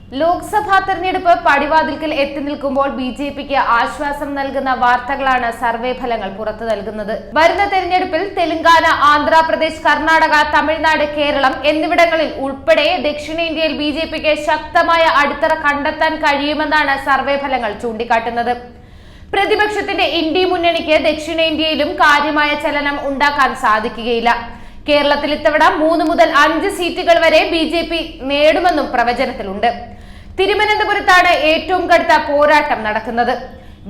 ലോക്സഭാ തെരഞ്ഞെടുപ്പ് പടിവാതിൽക്കൽ എത്തി നിൽക്കുമ്പോൾ ബിജെപിക്ക് ആശ്വാസം നൽകുന്ന വാർത്തകളാണ് സർവേ ഫലങ്ങൾ പുറത്തു നൽകുന്നത്. വരുന്ന തെരഞ്ഞെടുപ്പിൽ തെലങ്കാന, ആന്ധ്രാപ്രദേശ്, കർണാടക, തമിഴ്നാട്, കേരളം എന്നിവിടങ്ങളിൽ ഉൾപ്പെടെ ദക്ഷിണേന്ത്യയിൽ ബിജെപിക്ക് ശക്തമായ അടിത്തറ കണ്ടെത്താൻ കഴിയുമെന്നാണ് സർവേ ഫലങ്ങൾ ചൂണ്ടിക്കാട്ടുന്നത്. പ്രതിപക്ഷത്തിന്റെ ഇന്ത്യ മുന്നണിക്ക് ദക്ഷിണേന്ത്യയിലും കാര്യമായ ചലനം ഉണ്ടാക്കാൻ സാധിക്കുകയില്ല. കേരളത്തിൽ ഇത്തവണ 3 മുതൽ 5 സീറ്റുകൾ വരെ ബിജെപി നേടുമെന്നും പ്രവചനത്തിലുണ്ട്. തിരുവനന്തപുരത്താണ് ഏറ്റവും കടുത്ത പോരാട്ടം നടക്കുന്നത്.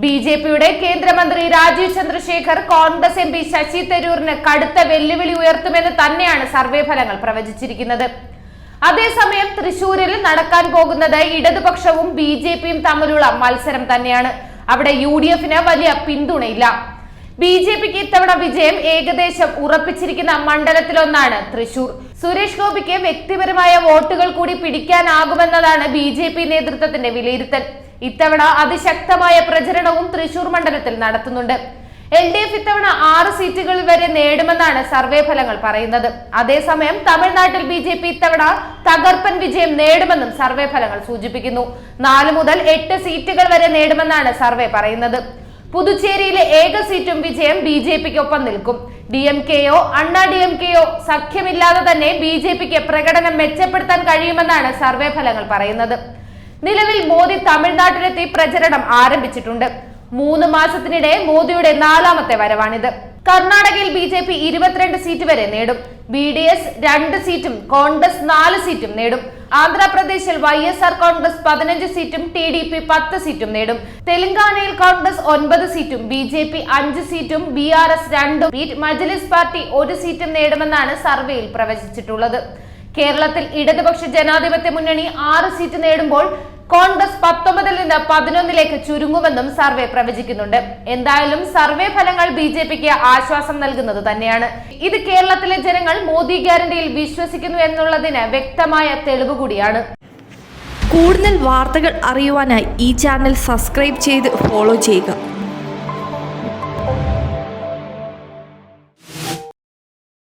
ബിജെപിയുടെ കേന്ദ്രമന്ത്രി രാജീവ് ചന്ദ്രശേഖർ കോൺഗ്രസ് എംപി ശശി തരൂരിന് കടുത്ത വെല്ലുവിളി ഉയർത്തുമെന്ന് തന്നെയാണ് സർവേ ഫലങ്ങൾ പ്രവചിച്ചിരിക്കുന്നത്. അതേസമയം തൃശൂരിൽ നടക്കാൻ പോകുന്നത് ഇടതുപക്ഷവും ബിജെപിയും തമ്മിലുള്ള മത്സരം തന്നെയാണ്. അവിടെ UDFന് വലിയ പിന്തുണയില്ല. ബിജെപിക്ക് ഇത്തവണ വിജയം ഏകദേശം ഉറപ്പിച്ചിരിക്കുന്ന മണ്ഡലത്തിലൊന്നാണ് തൃശൂർ. സുരേഷ് ഗോപിക്ക് വ്യക്തിപരമായ വോട്ടുകൾ കൂടി പിടിക്കാനാകുമെന്നതാണ് ബിജെപി നേതൃത്വത്തിന്റെ വിലയിരുത്തൽ. ഇത്തവണ അതിശക്തമായ പ്രചരണവും തൃശൂർ മണ്ഡലത്തിൽ നടത്തുന്നുണ്ട്. LDF ഇത്തവണ 6 സീറ്റുകൾ വരെ നേടുമെന്നാണ് സർവേ ഫലങ്ങൾ പറയുന്നത്. അതേസമയം തമിഴ്നാട്ടിൽ ബിജെപി ഇത്തവണ തകർപ്പൻ വിജയം നേടുമെന്നും സർവേ ഫലങ്ങൾ സൂചിപ്പിക്കുന്നു. 4 മുതൽ 8 സീറ്റുകൾ വരെ നേടുമെന്നാണ് സർവേ പറയുന്നത്. പുതുച്ചേരിയിലെ ഏക സീറ്റും വിജയം ബിജെപിക്കൊപ്പം നിൽക്കും. DMKയോ അണ്ണാ DMKയോ സഖ്യമില്ലാതെ തന്നെ ബിജെപിക്ക് പ്രകടനം മെച്ചപ്പെടുത്താൻ കഴിയുമെന്നാണ് സർവേ ഫലങ്ങൾ പറയുന്നത്. നിലവിൽ മോദി തമിഴ്നാട്ടിലെത്തി പ്രചരണം ആരംഭിച്ചിട്ടുണ്ട്. 3 മാസത്തിനിടെ മോദിയുടെ 4ാമത്തെ വരവാണിത്. കർണാടകയിൽ ബിജെപി 22 സീറ്റ് വരെ നേടും. BDS 2 സീറ്റും കോൺഗ്രസ് 4 സീറ്റും നേടും. ആന്ധ്രാപ്രദേശിൽ YSR കോൺഗ്രസ് 15 സീറ്റും TDP 10 സീറ്റും നേടും. തെലങ്കാനയിൽ കോൺഗ്രസ് 9 സീറ്റും ബിജെപി 5 സീറ്റും BRS 2 സീറ്റ്, മജ്ലിസ് പാർട്ടി 1 സീറ്റും നേടുമെന്നാണ് സർവേയിൽ പ്രവചിച്ചിട്ടുള്ളത്. കേരളത്തിൽ ഇടതുപക്ഷ ജനാധിപത്യ മുന്നണി 6 സീറ്റ് നേടുമ്പോൾ കോൺഗ്രസ് 19ൽ നിന്ന് 11ലേക്ക് ചുരുങ്ങുമെന്നും സർവേ പ്രവചിക്കുന്നുണ്ട്. എന്തായാലും സർവേ ഫലങ്ങൾ ബിജെപിക്ക് ആശ്വാസം നൽകുന്നത് തന്നെയാണ്. ഇത് കേരളത്തിലെ ജനങ്ങൾ മോദി ഗ്യാരണ്ടിയിൽ വിശ്വസിക്കുന്നു എന്നുള്ളതിന് വ്യക്തമായ തെളിവ് കൂടിയാണ്. കൂടുതൽ വാർത്തകൾ അറിയുവാനായി ഈ ചാനൽ സബ്സ്ക്രൈബ് ചെയ്ത് ഫോളോ ചെയ്യുക.